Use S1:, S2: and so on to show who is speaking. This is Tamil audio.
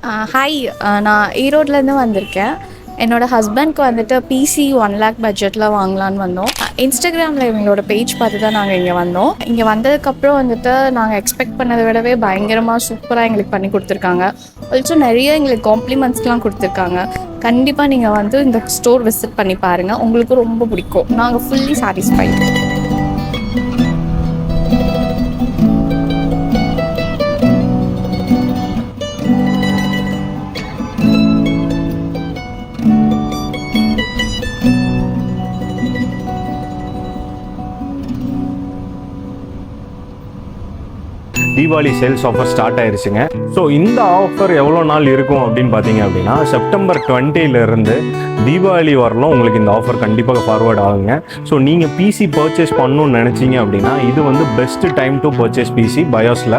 S1: ஹாய், நான் ஈரோட்லேருந்து வந்திருக்கேன். என்னோடய ஹஸ்பண்ட்க்கு வந்துட்டு பிசி 1 lakh பட்ஜெட்டில் வாங்கலான்னு வந்தோம். இன்ஸ்டாகிராமில் இவங்களோட பேஜ் பார்த்து தான் நாங்கள் இங்கே வந்தோம். இங்கே வந்ததுக்கப்புறம் வந்துட்டு நாங்கள் எக்ஸ்பெக்ட் பண்ணதை விடவே பயங்கரமாக சூப்பராக எங்களுக்கு பண்ணி கொடுத்துருக்காங்க. ஆல்சோ நிறைய எங்களுக்கு காம்ப்ளிமெண்ட்ஸ்லாம் கொடுத்துருக்காங்க. கண்டிப்பாக நீங்கள் வந்து இந்த ஸ்டோர் விசிட் பண்ணி பாருங்கள், உங்களுக்கு ரொம்ப பிடிக்கும். நாங்கள் fully satisfied.
S2: Deepavali sales offer start ஆயிருச்சுங்க. ஸோ இந்த ஆஃபர் எவ்வளோ நாள் இருக்கும் அப்படின்னு பார்த்தீங்க அப்படின்னா செப்டம்பர் 20 தீபாவளி வரலாம் உங்களுக்கு இந்த ஆஃபர் கண்டிப்பாக ஃபார்வர்ட் ஆகுங்க. ஸோ நீங்கள் பிசி பர்ச்சேஸ் பண்ணணும்னு நினச்சிங்க அப்படின்னா இது வந்து best time to purchase PC பயோஸில்.